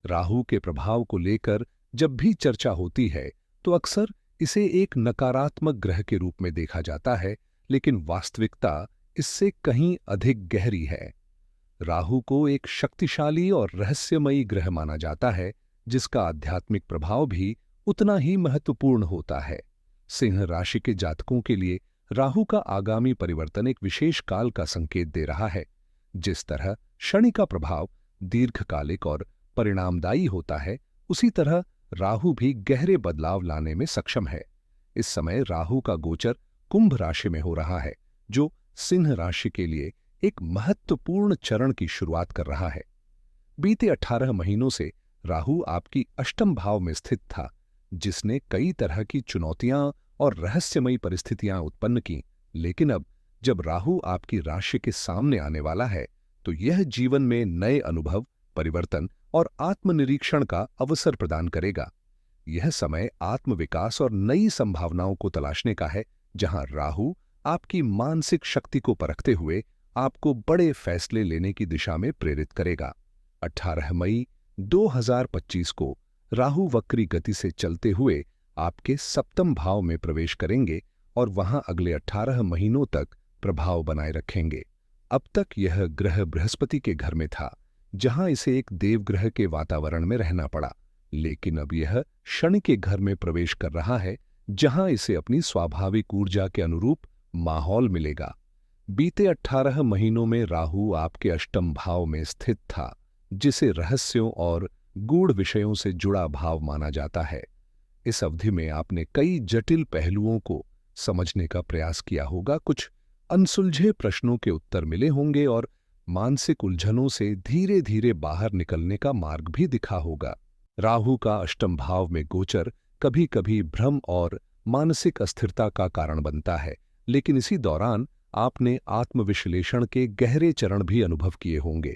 राहु के प्रभाव को लेकर जब भी चर्चा होती है तो अक्सर इसे एक नकारात्मक ग्रह के रूप में देखा जाता है, लेकिन वास्तविकता इससे कहीं अधिक गहरी है। राहु को एक शक्तिशाली और रहस्यमयी ग्रह माना जाता है, जिसका आध्यात्मिक प्रभाव भी उतना ही महत्वपूर्ण होता है। सिंह राशि के जातकों के लिए राहु का आगामी परिवर्तन एक विशेष काल का संकेत दे रहा है। जिस तरह शनि का प्रभाव दीर्घकालिक और परिणामदायी होता है, उसी तरह राहु भी गहरे बदलाव लाने में सक्षम है। इस समय राहु का गोचर कुंभ राशि में हो रहा है, जो सिंह राशि के लिए एक महत्वपूर्ण चरण की शुरुआत कर रहा है। बीते 18 महीनों से राहु आपकी अष्टम भाव में स्थित था, जिसने कई तरह की चुनौतियां और रहस्यमयी परिस्थितियां उत्पन्न की। लेकिन अब जब राहु आपकी राशि के सामने आने वाला है, तो यह जीवन में नए अनुभव, परिवर्तन और आत्मनिरीक्षण का अवसर प्रदान करेगा। यह समय आत्मविकास और नई संभावनाओं को तलाशने का है, जहां राहु आपकी मानसिक शक्ति को परखते हुए आपको बड़े फैसले लेने की दिशा में प्रेरित करेगा। 18 मई 2025 को राहु वक्री गति से चलते हुए आपके सप्तम भाव में प्रवेश करेंगे और वहां अगले 18 महीनों तक प्रभाव बनाए रखेंगे। अब तक यह ग्रह बृहस्पति के घर में था, जहां इसे एक देवग्रह के वातावरण में रहना पड़ा, लेकिन अब यह शनि के घर में प्रवेश कर रहा है, जहां इसे अपनी स्वाभाविक ऊर्जा के अनुरूप माहौल मिलेगा। बीते 18 महीनों में राहु आपके अष्टम भाव में स्थित था, जिसे रहस्यों और गूढ़ विषयों से जुड़ा भाव माना जाता है। इस अवधि में आपने कई जटिल पहलुओं को समझने का प्रयास किया होगा, कुछ अनसुलझे प्रश्नों के उत्तर मिले होंगे और मानसिक उलझनों से धीरे धीरे बाहर निकलने का मार्ग भी दिखा होगा। राहु का अष्टम भाव में गोचर कभी कभी भ्रम और मानसिक अस्थिरता का कारण बनता है, लेकिन इसी दौरान आपने आत्मविश्लेषण के गहरे चरण भी अनुभव किए होंगे।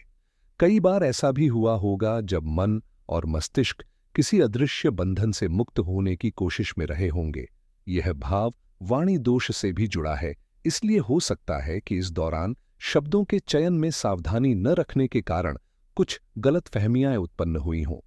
कई बार ऐसा भी हुआ होगा जब मन और मस्तिष्क किसी अदृश्य बंधन से मुक्त होने की कोशिश में रहे होंगे। यह भाव वाणी दोष से भी जुड़ा है, इसलिए हो सकता है कि इस दौरान शब्दों के चयन में सावधानी न रखने के कारण कुछ गलतफहमियां उत्पन्न हुई हों।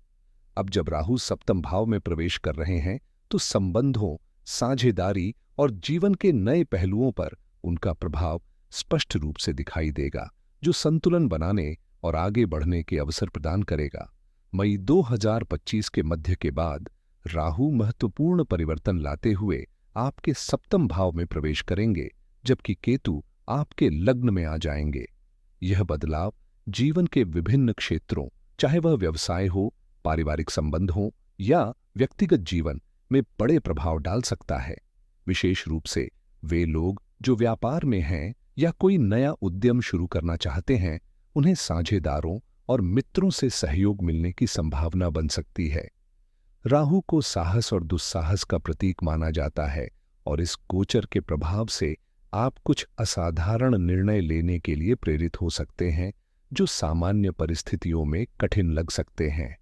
अब जब राहु सप्तम भाव में प्रवेश कर रहे हैं, तो संबंधों, साझेदारी और जीवन के नए पहलुओं पर उनका प्रभाव स्पष्ट रूप से दिखाई देगा, जो संतुलन बनाने और आगे बढ़ने के अवसर प्रदान करेगा। मई 2025 के मध्य के बाद राहु महत्वपूर्ण परिवर्तन लाते हुए आपके सप्तम भाव में प्रवेश करेंगे, जबकि केतु आपके लग्न में आ जाएंगे। यह बदलाव जीवन के विभिन्न क्षेत्रों, चाहे वह व्यवसाय हो, पारिवारिक संबंध हो या व्यक्तिगत जीवन में बड़े प्रभाव डाल सकता है। विशेष रूप से वे लोग जो व्यापार में हैं या कोई नया उद्यम शुरू करना चाहते हैं, उन्हें साझेदारों और मित्रों से सहयोग मिलने की संभावना बन सकती है। राहु को साहस और दुस्साहस का प्रतीक माना जाता है और इस गोचर के प्रभाव से आप कुछ असाधारण निर्णय लेने के लिए प्रेरित हो सकते हैं, जो सामान्य परिस्थितियों में कठिन लग सकते हैं।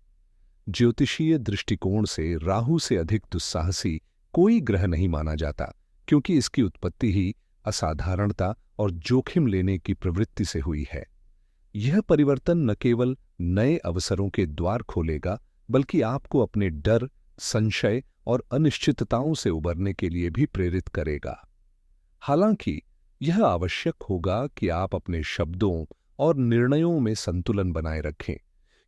ज्योतिषीय दृष्टिकोण से राहु से अधिक दुस्साहसी कोई ग्रह नहीं माना जाता, क्योंकि इसकी उत्पत्ति ही असाधारणता और जोखिम लेने की प्रवृत्ति से हुई है। यह परिवर्तन न केवल नए अवसरों के द्वार खोलेगा, बल्कि आपको अपने डर, संशय और अनिश्चितताओं से उबरने के लिए भी प्रेरित करेगा। हालांकि यह आवश्यक होगा कि आप अपने शब्दों और निर्णयों में संतुलन बनाए रखें,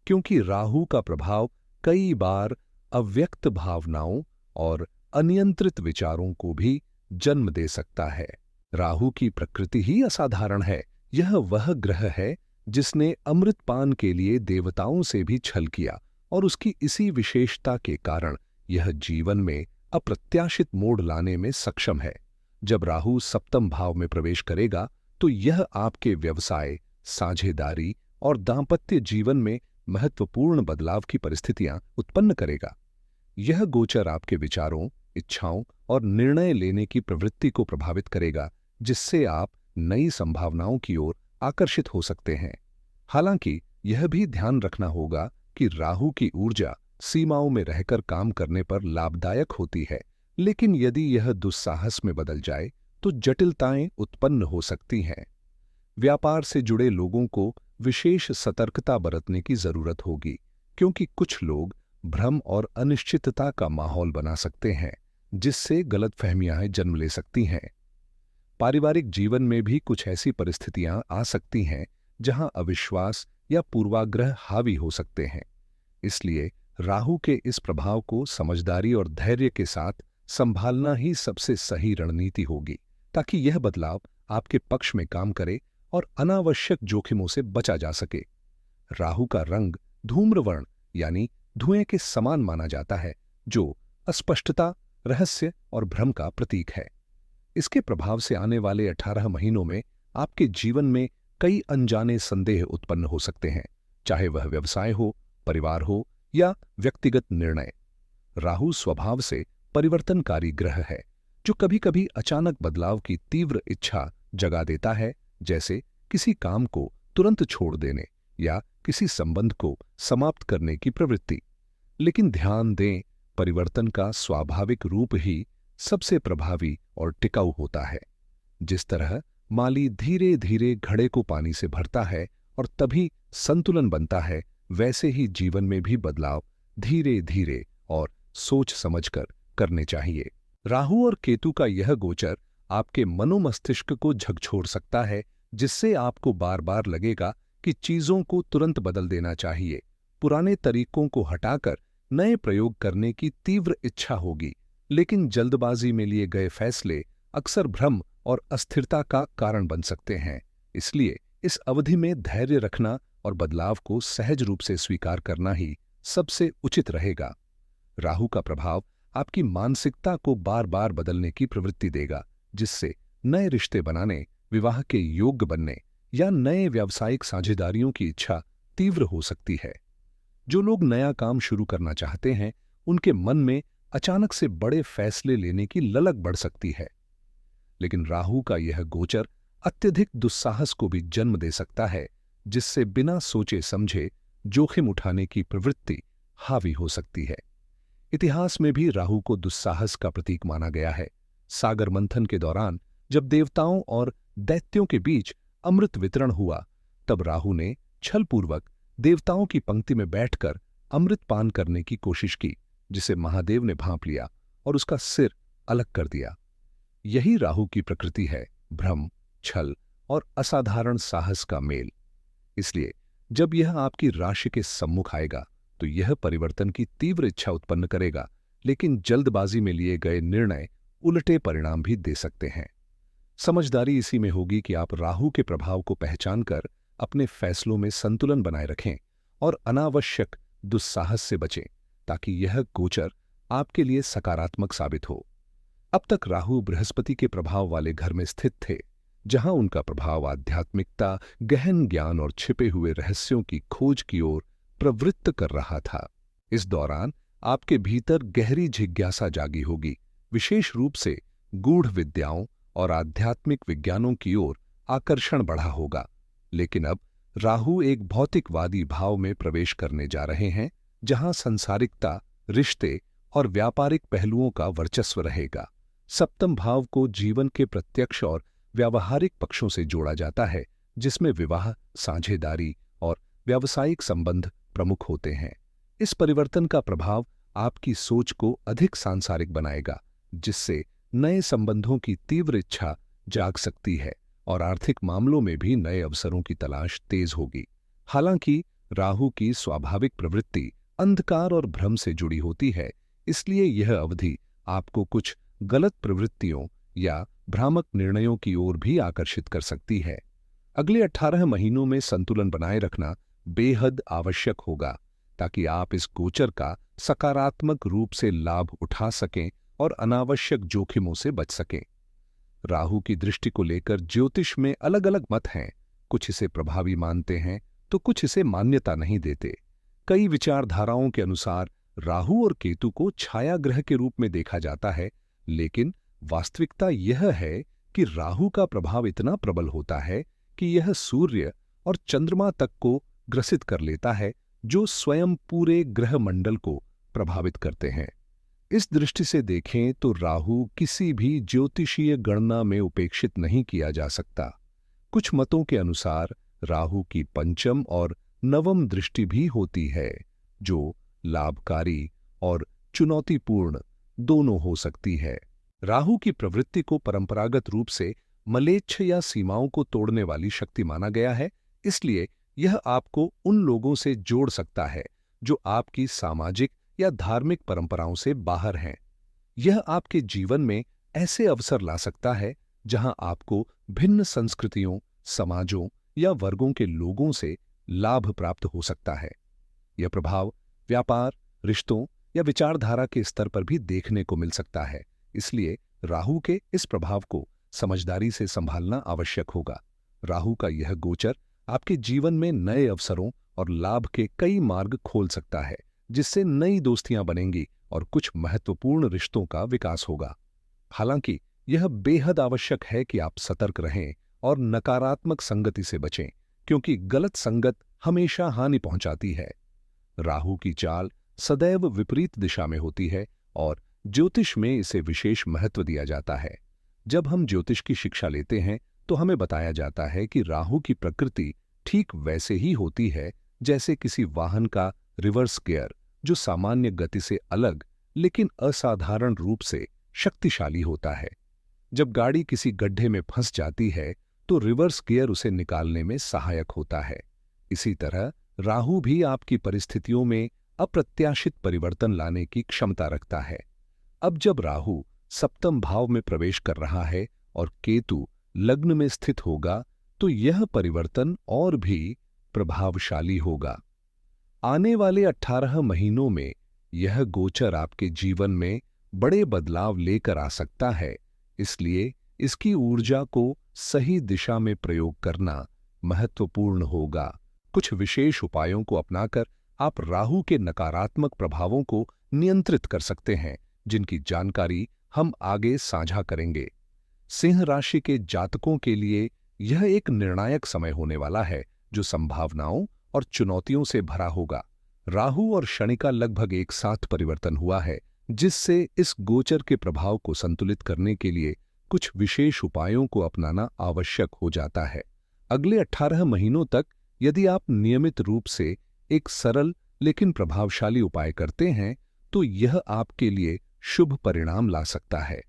क्योंकि राहु का प्रभाव कई बार अव्यक्त भावनाओं और अनियंत्रित विचारों को भी जन्म दे सकता है। राहु की प्रकृति ही असाधारण है। यह वह ग्रह है जिसने अमृतपान के लिए देवताओं से भी छल किया, और उसकी इसी विशेषता के कारण यह जीवन में अप्रत्याशित मोड़ लाने में सक्षम है। जब राहु सप्तम भाव में प्रवेश करेगा, तो यह आपके व्यवसाय, साझेदारी और दांपत्य जीवन में महत्वपूर्ण बदलाव की परिस्थितियां उत्पन्न करेगा। यह गोचर आपके विचारों, इच्छाओं और निर्णय लेने की प्रवृत्ति को प्रभावित करेगा, जिससे आप नई संभावनाओं की ओर आकर्षित हो सकते हैं। हालांकि यह भी ध्यान रखना होगा कि राहु की ऊर्जा सीमाओं में रहकर काम करने पर लाभदायक होती है, लेकिन यदि यह दुस्साहस में बदल जाए तो जटिलताएं उत्पन्न हो सकती हैं। व्यापार से जुड़े लोगों को विशेष सतर्कता बरतने की जरूरत होगी, क्योंकि कुछ लोग भ्रम और अनिश्चितता का माहौल बना सकते हैं, जिससे गलतफहमियां जन्म ले सकती हैं। पारिवारिक जीवन में भी कुछ ऐसी परिस्थितियां आ सकती हैं जहां अविश्वास या पूर्वाग्रह हावी हो सकते हैं। इसलिए राहु के इस प्रभाव को समझदारी और धैर्य के साथ संभालना ही सबसे सही रणनीति होगी, ताकि यह बदलाव आपके पक्ष में काम करे और अनावश्यक जोखिमों से बचा जा सके। राहु का रंग धूम्रवर्ण यानी धुएं के समान माना जाता है, जो अस्पष्टता, रहस्य और भ्रम का प्रतीक है। इसके प्रभाव से आने वाले 18 महीनों में आपके जीवन में कई अनजाने संदेह उत्पन्न हो सकते हैं, चाहे वह व्यवसाय हो, परिवार हो या व्यक्तिगत निर्णय। राहु स्वभाव से परिवर्तनकारी ग्रह है, जो कभी-कभी अचानक बदलाव की तीव्र इच्छा जगा देता है, जैसे किसी काम को तुरंत छोड़ देने या किसी संबंध को समाप्त करने की प्रवृत्ति। लेकिन ध्यान दें, परिवर्तन का स्वाभाविक रूप ही सबसे प्रभावी और टिकाऊ होता है। जिस तरह माली धीरे धीरे घड़े को पानी से भरता है और तभी संतुलन बनता है, वैसे ही जीवन में भी बदलाव धीरे धीरे और सोच समझकर करने चाहिए। राहु और केतु का यह गोचर आपके मनोमस्तिष्क को झकझोर सकता है, जिससे आपको बार बार लगेगा कि चीजों को तुरंत बदल देना चाहिए। पुराने तरीकों को हटाकर नए प्रयोग करने की तीव्र इच्छा होगी, लेकिन जल्दबाजी में लिए गए फैसले अक्सर भ्रम और अस्थिरता का कारण बन सकते हैं। इसलिए इस अवधि में धैर्य रखना और बदलाव को सहज रूप से स्वीकार करना ही सबसे उचित रहेगा। राहु का प्रभाव आपकी मानसिकता को बार बार बदलने की प्रवृत्ति देगा, जिससे नए रिश्ते बनाने, विवाह के योग्य बनने या नए व्यावसायिक साझेदारियों की इच्छा तीव्र हो सकती है। जो लोग नया काम शुरू करना चाहते हैं, उनके मन में अचानक से बड़े फैसले लेने की ललक बढ़ सकती है। लेकिन राहु का यह गोचर अत्यधिक दुस्साहस को भी जन्म दे सकता है, जिससे बिना सोचे समझे जोखिम उठाने की प्रवृत्ति हावी हो सकती है। इतिहास में भी राहु को दुस्साहस का प्रतीक माना गया है। सागर मंथन के दौरान जब देवताओं और दैत्यों के बीच अमृत वितरण हुआ, तब राहु ने छलपूर्वक देवताओं की पंक्ति में बैठकर अमृत पान करने की कोशिश की, जिसे महादेव ने भांप लिया और उसका सिर अलग कर दिया। यही राहु की प्रकृति है, भ्रम, छल और असाधारण साहस का मेल। इसलिए जब यह आपकी राशि के सम्मुख आएगा, तो यह परिवर्तन की तीव्र इच्छा उत्पन्न करेगा, लेकिन जल्दबाजी में लिए गए निर्णय उलटे परिणाम भी दे सकते हैं। समझदारी इसी में होगी कि आप राहु के प्रभाव को पहचानकर अपने फैसलों में संतुलन बनाए रखें और अनावश्यक दुस्साहस से बचें, ताकि यह गोचर आपके लिए सकारात्मक साबित हो। अब तक राहु बृहस्पति के प्रभाव वाले घर में स्थित थे, जहां उनका प्रभाव आध्यात्मिकता, गहन ज्ञान और छिपे हुए रहस्यों की खोज की ओर प्रवृत्त कर रहा था। इस दौरान आपके भीतर गहरी जिज्ञासा जागी होगी, विशेष रूप से गूढ़ विद्याओं और आध्यात्मिक विज्ञानों की ओर आकर्षण बढ़ा होगा। लेकिन अब राहु एक भौतिकवादी भाव में प्रवेश करने जा रहे हैं, जहां सांसारिकता, रिश्ते और व्यापारिक पहलुओं का वर्चस्व रहेगा। सप्तम भाव को जीवन के प्रत्यक्ष और व्यावहारिक पक्षों से जोड़ा जाता है, जिसमें विवाह, साझेदारी और व्यावसायिक संबंध प्रमुख होते हैं। इस परिवर्तन का प्रभाव आपकी सोच को अधिक सांसारिक बनाएगा, जिससे नए संबंधों की तीव्र इच्छा जाग सकती है और आर्थिक मामलों में भी नए अवसरों की तलाश तेज होगी। हालांकि राहु की स्वाभाविक प्रवृत्ति अंधकार और भ्रम से जुड़ी होती है, इसलिए यह अवधि आपको कुछ गलत प्रवृत्तियों या भ्रामक निर्णयों की ओर भी आकर्षित कर सकती है। अगले 18 महीनों में संतुलन बनाए रखना बेहद आवश्यक होगा, ताकि आप इस गोचर का सकारात्मक रूप से लाभ उठा सकें और अनावश्यक जोखिमों से बच सकें। राहु की दृष्टि को लेकर ज्योतिष में अलग अलग मत हैं। कुछ इसे प्रभावी मानते हैं तो कुछ इसे मान्यता नहीं देते। कई विचारधाराओं के अनुसार राहु और केतु को छाया ग्रह के रूप में देखा जाता है, लेकिन वास्तविकता यह है कि राहु का प्रभाव इतना प्रबल होता है कि यह सूर्य और चंद्रमा तक को ग्रसित कर लेता है, जो स्वयं पूरे ग्रह मंडल को प्रभावित करते हैं। इस दृष्टि से देखें तो राहु किसी भी ज्योतिषीय गणना में उपेक्षित नहीं किया जा सकता। कुछ मतों के अनुसार राहु की पंचम और नवम दृष्टि भी होती है, जो लाभकारी और चुनौतीपूर्ण दोनों हो सकती है। राहु की प्रवृत्ति को परंपरागत रूप से मलेच्छ या सीमाओं को तोड़ने वाली शक्ति माना गया है, इसलिए यह आपको उन लोगों से जोड़ सकता है जो आपकी सामाजिक या धार्मिक परंपराओं से बाहर हैं। यह आपके जीवन में ऐसे अवसर ला सकता है जहां आपको भिन्न संस्कृतियों, समाजों या वर्गों के लोगों से लाभ प्राप्त हो सकता है। यह प्रभाव व्यापार, रिश्तों या विचारधारा के स्तर पर भी देखने को मिल सकता है, इसलिए राहु के इस प्रभाव को समझदारी से संभालना आवश्यक होगा। राहु का यह गोचर आपके जीवन में नए अवसरों और लाभ के कई मार्ग खोल सकता है, जिससे नई दोस्तियां बनेंगी और कुछ महत्वपूर्ण रिश्तों का विकास होगा। हालांकि यह बेहद आवश्यक है कि आप सतर्क रहें और नकारात्मक संगति से बचें, क्योंकि गलत संगत हमेशा हानि पहुंचाती है। राहु की चाल सदैव विपरीत दिशा में होती है और ज्योतिष में इसे विशेष महत्व दिया जाता है। जब हम ज्योतिष की शिक्षा लेते हैं तो हमें बताया जाता है कि राहु की प्रकृति ठीक वैसे ही होती है जैसे किसी वाहन का रिवर्स गियर, जो सामान्य गति से अलग लेकिन असाधारण रूप से शक्तिशाली होता है। जब गाड़ी किसी गड्ढे में फंस जाती है तो रिवर्स गियर उसे निकालने में सहायक होता है। इसी तरह राहु भी आपकी परिस्थितियों में अप्रत्याशित परिवर्तन लाने की क्षमता रखता है। अब जब राहु सप्तम भाव में प्रवेश कर रहा है और केतु लग्न में स्थित होगा तो यह परिवर्तन और भी प्रभावशाली होगा। आने वाले 18 महीनों में यह गोचर आपके जीवन में बड़े बदलाव लेकर आ सकता है, इसलिए इसकी ऊर्जा को सही दिशा में प्रयोग करना महत्वपूर्ण होगा। कुछ विशेष उपायों को अपनाकर आप राहु के नकारात्मक प्रभावों को नियंत्रित कर सकते हैं, जिनकी जानकारी हम आगे साझा करेंगे। सिंह राशि के जातकों के लिए यह एक निर्णायक समय होने वाला है, जो संभावनाओं और चुनौतियों से भरा होगा। राहु और शनि का लगभग एक साथ परिवर्तन हुआ है, जिससे इस गोचर के प्रभाव को संतुलित करने के लिए कुछ विशेष उपायों को अपनाना आवश्यक हो जाता है। अगले 18 महीनों तक यदि आप नियमित रूप से एक सरल लेकिन प्रभावशाली उपाय करते हैं तो यह आपके लिए शुभ परिणाम ला सकता है।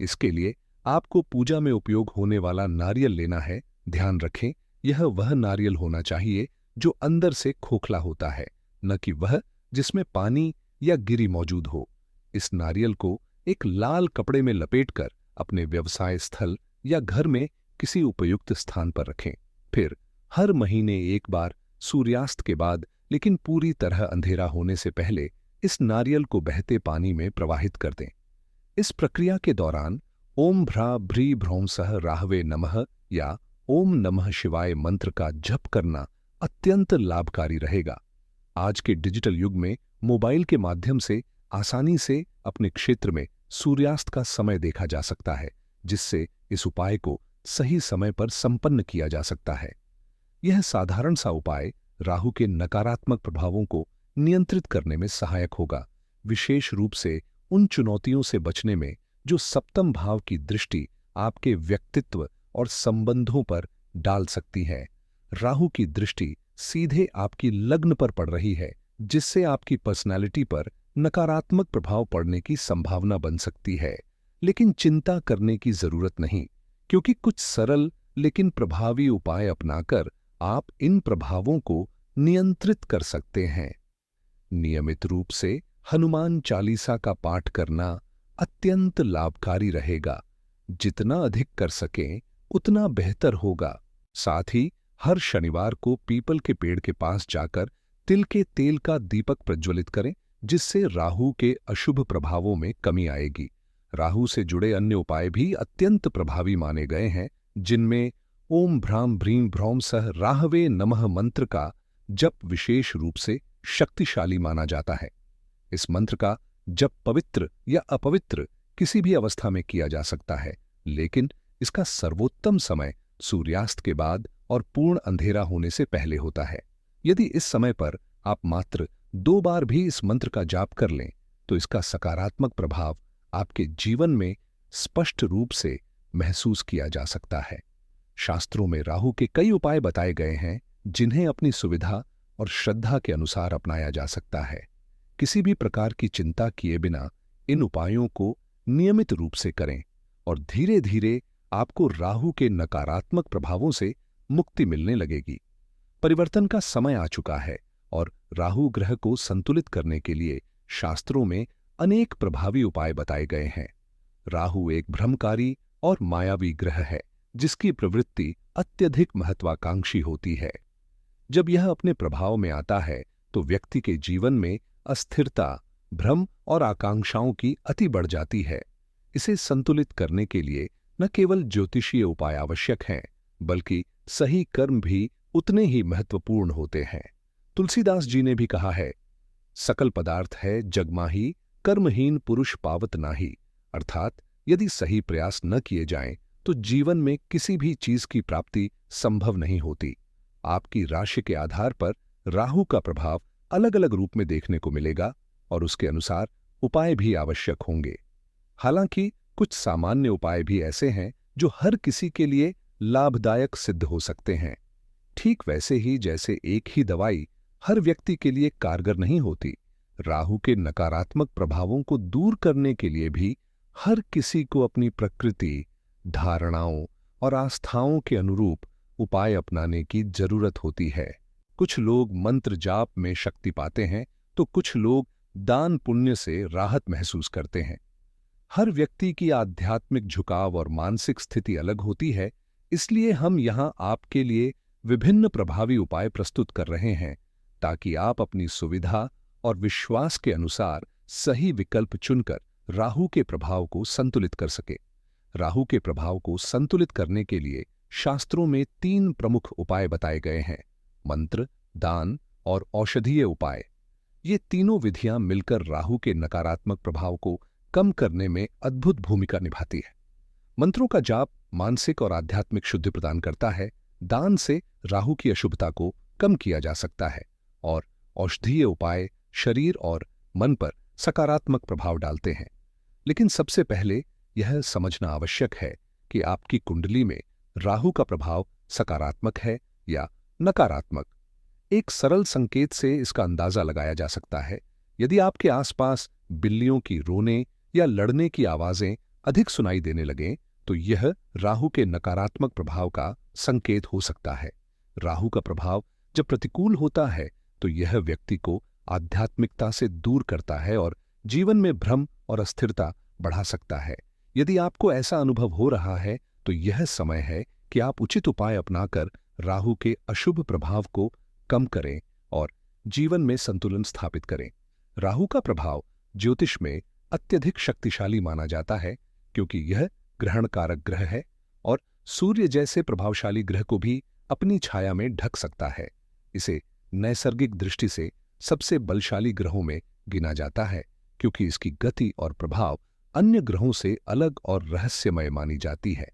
इसके लिए आपको पूजा में उपयोग होने वाला नारियल लेना है। ध्यान रखें, यह वह नारियल होना चाहिए जो अंदर से खोखला होता है, न कि वह जिसमें पानी या गिरी मौजूद हो। इस नारियल को एक लाल कपड़े में लपेटकर अपने व्यवसाय स्थल या घर में किसी उपयुक्त स्थान पर रखें। फिर हर महीने एक बार सूर्यास्त के बाद, लेकिन पूरी तरह अंधेरा होने से पहले, इस नारियल को बहते पानी में प्रवाहित कर दें। इस प्रक्रिया के दौरान ओम भ्रा भ्री भ्रौं सह राहवे नमः या ओम नमः शिवाय मंत्र का जप करना अत्यंत लाभकारी रहेगा। आज के डिजिटल युग में मोबाइल के माध्यम से आसानी से अपने क्षेत्र में सूर्यास्त का समय देखा जा सकता है, जिससे इस उपाय को सही समय पर संपन्न किया जा सकता है। यह साधारण सा उपाय राहु के नकारात्मक प्रभावों को नियंत्रित करने में सहायक होगा, विशेष रूप से उन चुनौतियों से बचने में जो सप्तम भाव की दृष्टि आपके व्यक्तित्व और संबंधों पर डाल सकती है। राहु की दृष्टि सीधे आपकी लग्न पर पड़ रही है, जिससे आपकी पर्सनालिटी पर नकारात्मक प्रभाव पड़ने की संभावना बन सकती है। लेकिन चिंता करने की जरूरत नहीं, क्योंकि कुछ सरल लेकिन प्रभावी उपाय अपनाकर आप इन प्रभावों को नियंत्रित कर सकते हैं। नियमित रूप से हनुमान चालीसा का पाठ करना अत्यंत लाभकारी रहेगा। जितना अधिक कर सकें उतना बेहतर होगा। साथ ही हर शनिवार को पीपल के पेड़ के पास जाकर तिल के तेल का दीपक प्रज्वलित करें, जिससे राहु के अशुभ प्रभावों में कमी आएगी। राहु से जुड़े अन्य उपाय भी अत्यंत प्रभावी माने गए हैं, जिनमें ओम भ्राम भ्रीं भ्रौं सह राहवे नमः मंत्र का जप विशेष रूप से शक्तिशाली माना जाता है। इस मंत्र का जप पवित्र या अपवित्र किसी भी अवस्था में किया जा सकता है, लेकिन इसका सर्वोत्तम समय सूर्यास्त के बाद और पूर्ण अंधेरा होने से पहले होता है। यदि इस समय पर आप मात्र 2 बार भी इस मंत्र का जाप कर लें तो इसका सकारात्मक प्रभाव आपके जीवन में स्पष्ट रूप से महसूस किया जा सकता है। शास्त्रों में राहु के कई उपाय बताए गए हैं, जिन्हें अपनी सुविधा और श्रद्धा के अनुसार अपनाया जा सकता है। किसी भी प्रकार की चिंता किए बिना इन उपायों को नियमित रूप से करें और धीरे धीरे आपको राहु के नकारात्मक प्रभावों से मुक्ति मिलने लगेगी। परिवर्तन का समय आ चुका है और राहु ग्रह को संतुलित करने के लिए शास्त्रों में अनेक प्रभावी उपाय बताए गए हैं। राहु एक भ्रमकारी और मायावी ग्रह है जिसकी प्रवृत्ति अत्यधिक महत्वाकांक्षी होती है। जब यह अपने प्रभाव में आता है तो व्यक्ति के जीवन में अस्थिरता, भ्रम और आकांक्षाओं की अति बढ़ जाती है। इसे संतुलित करने के लिए न केवल ज्योतिषीय उपाय आवश्यक हैं, बल्कि सही कर्म भी उतने ही महत्वपूर्ण होते हैं। तुलसीदास जी ने भी कहा है, सकल पदार्थ है जग माही, कर्महीन पुरुष पावत नाही। अर्थात यदि सही प्रयास न किए जाएं तो जीवन में किसी भी चीज की प्राप्ति संभव नहीं होती। आपकी राशि के आधार पर राहु का प्रभाव अलग अलग रूप में देखने को मिलेगा और उसके अनुसार उपाय भी आवश्यक होंगे। हालांकि कुछ सामान्य उपाय भी ऐसे हैं जो हर किसी के लिए लाभदायक सिद्ध हो सकते हैं। ठीक वैसे ही जैसे एक ही दवाई हर व्यक्ति के लिए कारगर नहीं होती, राहु के नकारात्मक प्रभावों को दूर करने के लिए भी हर किसी को अपनी प्रकृति, धारणाओं और आस्थाओं के अनुरूप उपाय अपनाने की जरूरत होती है। कुछ लोग मंत्र जाप में शक्ति पाते हैं तो कुछ लोग दान पुण्य से राहत महसूस करते हैं। हर व्यक्ति की आध्यात्मिक झुकाव और मानसिक स्थिति अलग होती है, इसलिए हम यहाँ आपके लिए विभिन्न प्रभावी उपाय प्रस्तुत कर रहे हैं ताकि आप अपनी सुविधा और विश्वास के अनुसार सही विकल्प चुनकर राहु के प्रभाव को संतुलित कर सके। राहु के प्रभाव को संतुलित करने के लिए शास्त्रों में 3 प्रमुख उपाय बताए गए हैं: मंत्र, दान और औषधीय उपाय। ये तीनों विधियां मिलकर राहु के नकारात्मक प्रभाव को कम करने में अद्भुत भूमिका निभाती है। मंत्रों का जाप मानसिक और आध्यात्मिक शुद्धि प्रदान करता है, दान से राहु की अशुभता को कम किया जा सकता है और औषधीय उपाय शरीर और मन पर सकारात्मक प्रभाव डालते हैं। लेकिन सबसे पहले यह समझना आवश्यक है कि आपकी कुंडली में राहु का प्रभाव सकारात्मक है या नकारात्मक। एक सरल संकेत से इसका अंदाजा लगाया जा सकता है। यदि आपके आसपास बिल्लियों की रोने या लड़ने की आवाजें अधिक सुनाई देने लगें तो यह राहु के नकारात्मक प्रभाव का संकेत हो सकता है। राहु का प्रभाव जब प्रतिकूल होता है तो यह व्यक्ति को आध्यात्मिकता से दूर करता है और जीवन में भ्रम और अस्थिरता बढ़ा सकता है। यदि आपको ऐसा अनुभव हो रहा है तो यह समय है कि आप उचित उपाय अपनाकर राहु के अशुभ प्रभाव को कम करें और जीवन में संतुलन स्थापित करें। राहु का प्रभाव ज्योतिष में अत्यधिक शक्तिशाली माना जाता है क्योंकि यह ग्रहण कारक ग्रह है और सूर्य जैसे प्रभावशाली ग्रह को भी अपनी छाया में ढक सकता है। इसे नैसर्गिक दृष्टि से सबसे बलशाली ग्रहों में गिना जाता है क्योंकि इसकी गति और प्रभाव अन्य ग्रहों से अलग और रहस्यमय मानी जाती है।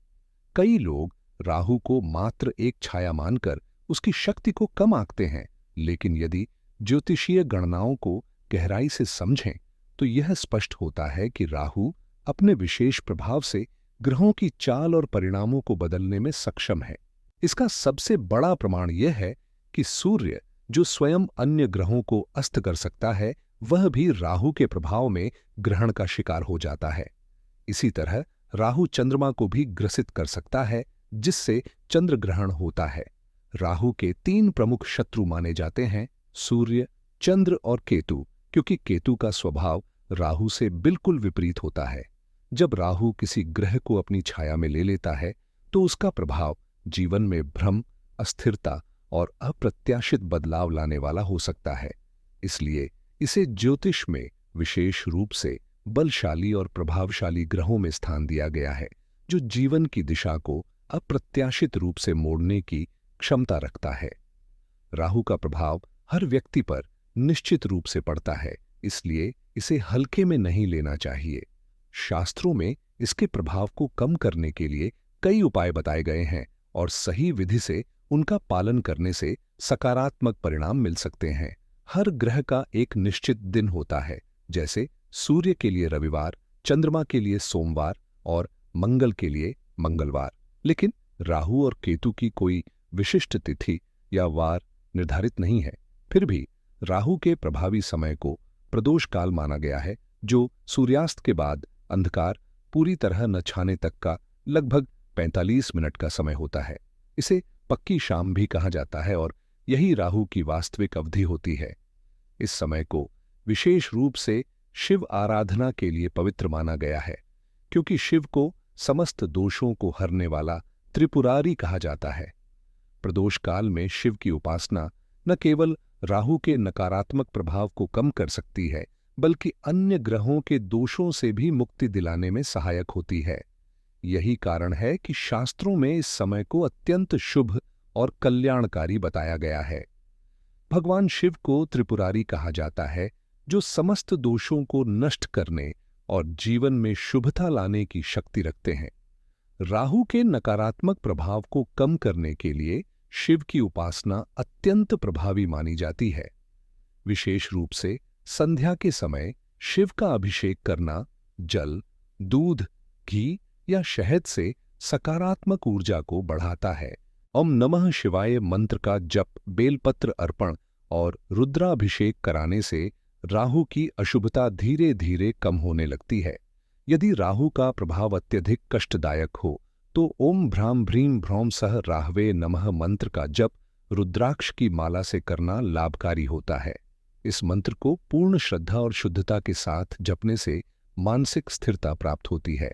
कई लोग राहु को मात्र एक छाया मानकर उसकी शक्ति को कम आंकते हैं, लेकिन यदि ज्योतिषीय गणनाओं को गहराई से समझें तो यह स्पष्ट होता है कि राहु अपने विशेष प्रभाव से ग्रहों की चाल और परिणामों को बदलने में सक्षम है। इसका सबसे बड़ा प्रमाण यह है कि सूर्य, जो स्वयं अन्य ग्रहों को अस्त कर सकता है, वह भी राहु के प्रभाव में ग्रहण का शिकार हो जाता है। इसी तरह राहु चंद्रमा को भी ग्रसित कर सकता है, जिससे चंद्र ग्रहण होता है। राहु के 3 प्रमुख शत्रु माने जाते हैं: सूर्य, चंद्र और केतु, क्योंकि केतु का स्वभाव राहु से बिल्कुल विपरीत होता है। जब राहु किसी ग्रह को अपनी छाया में ले लेता है तो उसका प्रभाव जीवन में भ्रम, अस्थिरता और अप्रत्याशित बदलाव लाने वाला हो सकता है। इसलिए इसे ज्योतिष में विशेष रूप से बलशाली और प्रभावशाली ग्रहों में स्थान दिया गया है, जो जीवन की दिशा को अप्रत्याशित रूप से मोड़ने की क्षमता रखता है। राहु का प्रभाव हर व्यक्ति पर निश्चित रूप से पड़ता है, इसलिए इसे हल्के में नहीं लेना चाहिए। शास्त्रों में इसके प्रभाव को कम करने के लिए कई उपाय बताए गए हैं और सही विधि से उनका पालन करने से सकारात्मक परिणाम मिल सकते हैं। हर ग्रह का एक निश्चित दिन होता है, जैसे सूर्य के लिए रविवार, चंद्रमा के लिए सोमवार और मंगल के लिए मंगलवार। लेकिन राहु और केतु की कोई विशिष्ट तिथि या वार निर्धारित नहीं है। फिर भी राहु के प्रभावी समय को प्रदोष काल माना गया है, जो सूर्यास्त के बाद अंधकार पूरी तरह न छाने तक का लगभग 45 मिनट का समय होता है। इसे पक्की शाम भी कहा जाता है और यही राहु की वास्तविक अवधि होती है। इस समय को विशेष रूप से शिव आराधना के लिए पवित्र माना गया है, क्योंकि शिव को समस्त दोषों को हरने वाला त्रिपुरारी कहा जाता है। प्रदोष काल में शिव की उपासना न केवल राहु के नकारात्मक प्रभाव को कम कर सकती है, बल्कि अन्य ग्रहों के दोषों से भी मुक्ति दिलाने में सहायक होती है। यही कारण है कि शास्त्रों में इस समय को अत्यंत शुभ और कल्याणकारी बताया गया है। भगवान शिव को त्रिपुरारी कहा जाता है, जो समस्त दोषों को नष्ट करने और जीवन में शुभता लाने की शक्ति रखते हैं। राहु के नकारात्मक प्रभाव को कम करने के लिए शिव की उपासना अत्यंत प्रभावी मानी जाती है। विशेष रूप से संध्या के समय शिव का अभिषेक करना जल, दूध, घी या शहद से सकारात्मक ऊर्जा को बढ़ाता है। ओम नमः शिवाय मंत्र का जप, बेलपत्र अर्पण और रुद्राभिषेक कराने से राहु की अशुभता धीरे धीरे कम होने लगती है। यदि राहु का प्रभाव अत्यधिक कष्टदायक हो तो ओम भ्राम भ्रीम भ्रौम सह राहवे नमः मंत्र का जप रुद्राक्ष की माला से करना लाभकारी होता है। इस मंत्र को पूर्ण श्रद्धा और शुद्धता के साथ जपने से मानसिक स्थिरता प्राप्त होती है।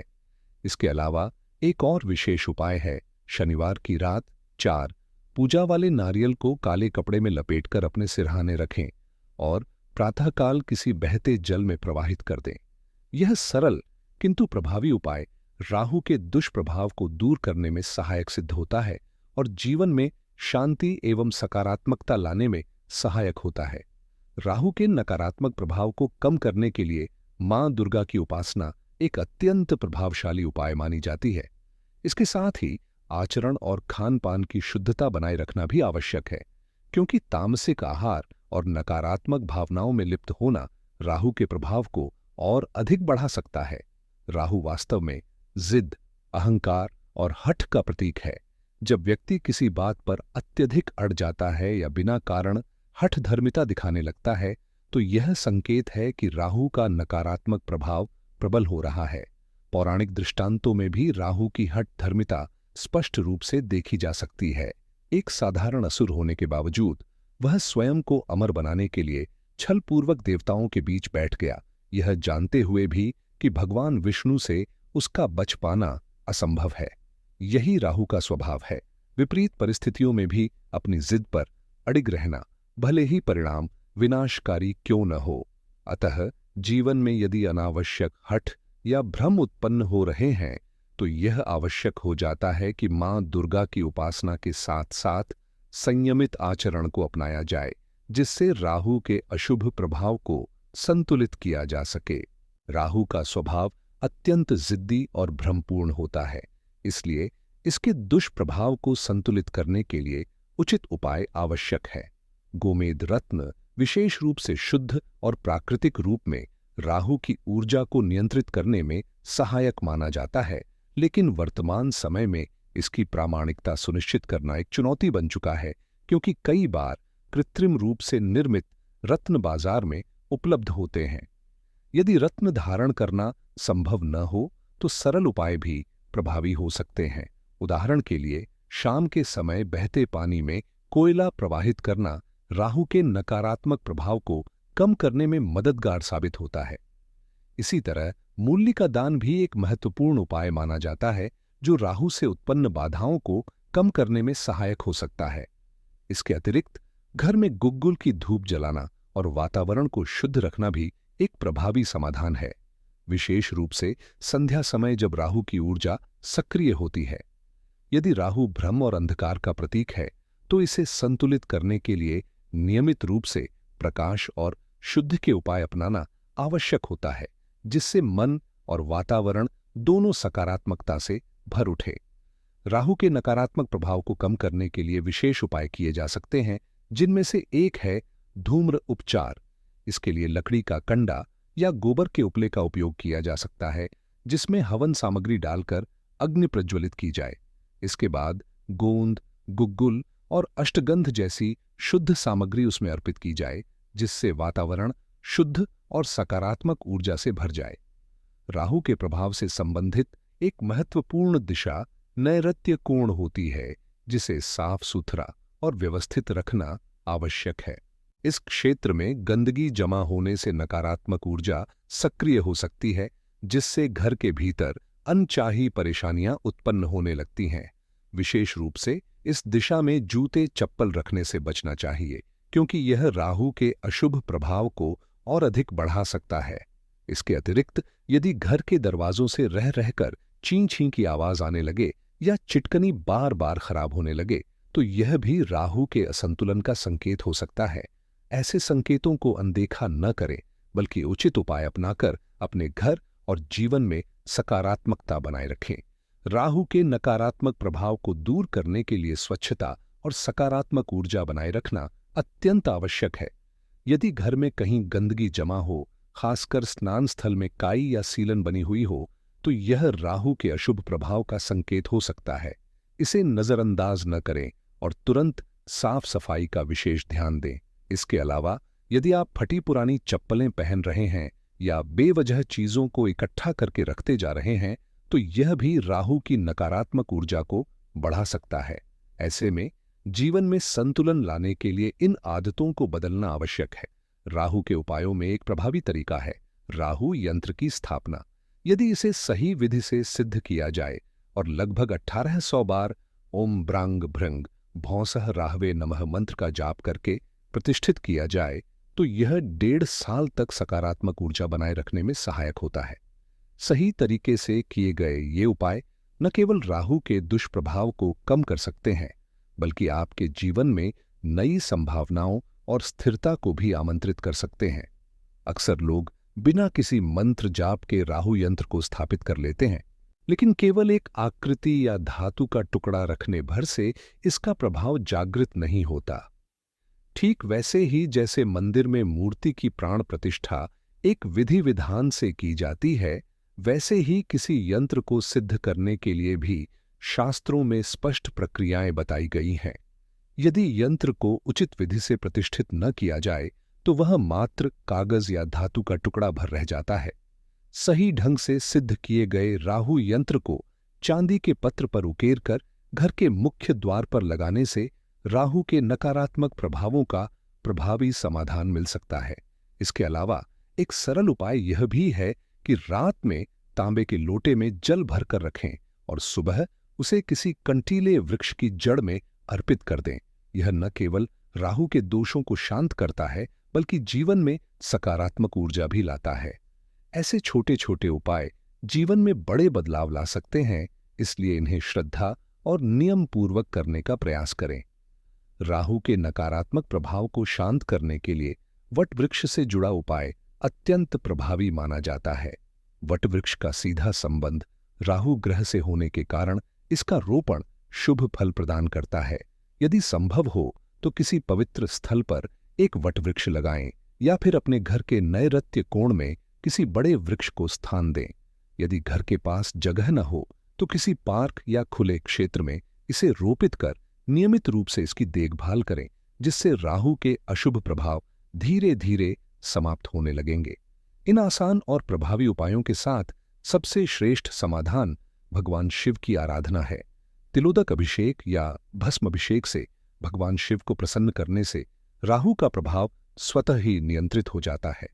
इसके अलावा एक और विशेष उपाय है। शनिवार की रात 4 पूजा वाले नारियल को काले कपड़े में लपेटकर अपने सिरहाने रखें और प्रातःकाल किसी बहते जल में प्रवाहित कर दें। यह सरल किंतु प्रभावी उपाय राहु के दुष्प्रभाव को दूर करने में सहायक सिद्ध होता है और जीवन में शांति एवं सकारात्मकता लाने में सहायक होता है। राहु के नकारात्मक प्रभाव को कम करने के लिए मां दुर्गा की उपासना एक अत्यंत प्रभावशाली उपाय मानी जाती है। इसके साथ ही आचरण और खान पान की शुद्धता बनाए रखना भी आवश्यक है, क्योंकि तामसिक आहार और नकारात्मक भावनाओं में लिप्त होना राहु के प्रभाव को और अधिक बढ़ा सकता है। राहु वास्तव में जिद, अहंकार और हठ का प्रतीक है। जब व्यक्ति किसी बात पर अत्यधिक अड़ जाता है या बिना कारण हठ धर्मिता दिखाने लगता है, तो यह संकेत है कि राहु का नकारात्मक प्रभाव प्रबल हो रहा है। पौराणिक दृष्टांतों में भी राहु की हठ धर्मिता स्पष्ट रूप से देखी जा सकती है। एक साधारण असुर होने के बावजूद वह स्वयं को अमर बनाने के लिए छलपूर्वक देवताओं के बीच बैठ गया, यह जानते हुए भी कि भगवान विष्णु से उसका बच पाना असंभव है। यही राहु का स्वभाव है, विपरीत परिस्थितियों में भी अपनी जिद पर अडिग रहना, भले ही परिणाम विनाशकारी क्यों न हो। अतः जीवन में यदि अनावश्यक हठ या भ्रम उत्पन्न हो रहे हैं, तो यह आवश्यक हो जाता है कि मां दुर्गा की उपासना के साथ साथ संयमित आचरण को अपनाया जाए, जिससे राहु के अशुभ प्रभाव को संतुलित किया जा सके। राहु का स्वभाव अत्यंत जिद्दी और भ्रमपूर्ण होता है, इसलिए इसके दुष्प्रभाव को संतुलित करने के लिए उचित उपाय आवश्यक है। गोमेद रत्न विशेष रूप से शुद्ध और प्राकृतिक रूप में राहु की ऊर्जा को नियंत्रित करने में सहायक माना जाता है, लेकिन वर्तमान समय में इसकी प्रामाणिकता सुनिश्चित करना एक चुनौती बन चुका है, क्योंकि कई बार कृत्रिम रूप से निर्मित रत्न बाजार में उपलब्ध होते हैं। यदि रत्न धारण करना संभव न हो तो सरल उपाय भी प्रभावी हो सकते हैं। उदाहरण के लिए शाम के समय बहते पानी में कोयला प्रवाहित करना राहु के नकारात्मक प्रभाव को कम करने में मददगार साबित होता है। इसी तरह मूल्य का दान भी एक महत्वपूर्ण उपाय माना जाता है, जो राहु से उत्पन्न बाधाओं को कम करने में सहायक हो सकता है। इसके अतिरिक्त घर में गुग्गुल की धूप जलाना और वातावरण को शुद्ध रखना भी एक प्रभावी समाधान है, विशेष रूप से संध्या समय जब राहु की ऊर्जा सक्रिय होती है। यदि राहु भ्रम और अंधकार का प्रतीक है, तो इसे संतुलित करने के लिए नियमित रूप से प्रकाश और शुद्ध के उपाय अपनाना आवश्यक होता है, जिससे मन और वातावरण दोनों सकारात्मकता से भर उठे। राहु के नकारात्मक प्रभाव को कम करने के लिए विशेष उपाय किए जा सकते हैं, जिनमें से एक है धूम्र उपचार। इसके लिए लकड़ी का कंडा या गोबर के उपले का उपयोग किया जा सकता है, जिसमें हवन सामग्री डालकर अग्नि प्रज्वलित की जाए। इसके बाद गोंद, गुग्गुल और अष्टगंध जैसी शुद्ध सामग्री उसमें अर्पित की जाए, जिससे वातावरण शुद्ध और सकारात्मक ऊर्जा से भर जाए। राहु के प्रभाव से संबंधित एक महत्वपूर्ण दिशा नैऋत्य कोण होती है, जिसे साफ सुथरा और व्यवस्थित रखना आवश्यक है। इस क्षेत्र में गंदगी जमा होने से नकारात्मक ऊर्जा सक्रिय हो सकती है, जिससे घर के भीतर अनचाही परेशानियां उत्पन्न होने लगती हैं। विशेष रूप से इस दिशा में जूते चप्पल रखने से बचना चाहिए, क्योंकि यह राहु के अशुभ प्रभाव को और अधिक बढ़ा सकता है। इसके अतिरिक्त यदि घर के दरवाजों से रह रहकर चीं चीं की आवाज आने लगे या चिटकनी बार बार खराब होने लगे, तो यह भी राहु के असंतुलन का संकेत हो सकता है। ऐसे संकेतों को अनदेखा न करें, बल्कि उचित उपाय अपनाकर अपने घर और जीवन में सकारात्मकता बनाए रखें। राहु के नकारात्मक प्रभाव को दूर करने के लिए स्वच्छता और सकारात्मक ऊर्जा बनाए रखना अत्यंत आवश्यक है। यदि घर में कहीं गंदगी जमा हो, खासकर स्नान स्थल में काई या सीलन बनी हुई हो, तो यह राहु के अशुभ प्रभाव का संकेत हो सकता है। इसे नजरअंदाज न करें और तुरंत साफ सफाई का विशेष ध्यान दें। इसके अलावा यदि आप फटी पुरानी चप्पलें पहन रहे हैं या बेवजह चीजों को इकट्ठा करके रखते जा रहे हैं, तो यह भी राहु की नकारात्मक ऊर्जा को बढ़ा सकता है। ऐसे में जीवन में संतुलन लाने के लिए इन आदतों को बदलना आवश्यक है। राहु के उपायों में एक प्रभावी तरीका है राहु यंत्र की स्थापना। यदि इसे सही विधि से सिद्ध किया जाए और लगभग 1800 बार ओम ब्रांग भृंग भौंसह राहवे नमः मंत्र का जाप करके प्रतिष्ठित किया जाए, तो यह 1.5 साल तक सकारात्मक ऊर्जा बनाए रखने में सहायक होता है। सही तरीके से किए गए ये उपाय न केवल राहु के दुष्प्रभाव को कम कर सकते हैं, बल्कि आपके जीवन में नई संभावनाओं और स्थिरता को भी आमंत्रित कर सकते हैं। अक्सर लोग बिना किसी मंत्र जाप के राहु यंत्र को स्थापित कर लेते हैं, लेकिन केवल एक आकृति या धातु का टुकड़ा रखने भर से इसका प्रभाव जागृत नहीं होता। ठीक वैसे ही जैसे मंदिर में मूर्ति की प्राण प्रतिष्ठा एक विधि विधान से की जाती है, वैसे ही किसी यंत्र को सिद्ध करने के लिए भी शास्त्रों में स्पष्ट प्रक्रियाएं बताई गई हैं। यदि यंत्र को उचित विधि से प्रतिष्ठित न किया जाए, तो वह मात्र कागज या धातु का टुकड़ा भर रह जाता है। सही ढंग से सिद्ध किए गए राहु यंत्र को चांदी के पत्र पर उकेर कर घर के मुख्य द्वार पर लगाने से राहु के नकारात्मक प्रभावों का प्रभावी समाधान मिल सकता है। इसके अलावा एक सरल उपाय यह भी है कि रात में तांबे के लोटे में जल भरकर रखें और सुबह उसे किसी कंटीले वृक्ष की जड़ में अर्पित कर दें। यह न केवल राहु के दोषों को शांत करता है, बल्कि जीवन में सकारात्मक ऊर्जा भी लाता है। ऐसे छोटे छोटे उपाय जीवन में बड़े बदलाव ला सकते हैं, इसलिए इन्हें श्रद्धा और नियम पूर्वक करने का प्रयास करें। राहु के नकारात्मक प्रभाव को शांत करने के लिए वट वृक्ष से जुड़ा उपाय अत्यंत प्रभावी माना जाता है। वट वृक्ष का सीधा संबंध राहु ग्रह से होने के कारण इसका रोपण शुभ फल प्रदान करता है। यदि संभव हो तो किसी पवित्र स्थल पर एक वट वृक्ष लगाएं या फिर अपने घर के नैऋत्य कोण में किसी बड़े वृक्ष को स्थान दें। यदि घर के पास जगह न हो तो किसी पार्क या खुले क्षेत्र में इसे रोपित कर नियमित रूप से इसकी देखभाल करें, जिससे राहु के अशुभ प्रभाव धीरे धीरे समाप्त होने लगेंगे। इन आसान और प्रभावी उपायों के साथ सबसे श्रेष्ठ समाधान भगवान शिव की आराधना है। तिलोदक अभिषेक या भस्म अभिषेक से भगवान शिव को प्रसन्न करने से राहु का प्रभाव स्वतः ही नियंत्रित हो जाता है।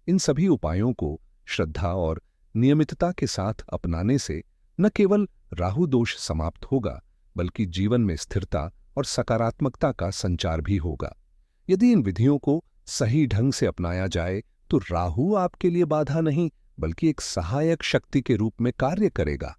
इन सभी उपायों को श्रद्धा और नियमितता के साथ अपनाने से न केवल राहु दोष समाप्त होगा, बल्कि जीवन में स्थिरता और सकारात्मकता का संचार भी होगा। यदि इन विधियों को सही ढंग से अपनाया जाए तो राहु आपके लिए बाधा नहीं, बल्कि एक सहायक शक्ति के रूप में कार्य करेगा।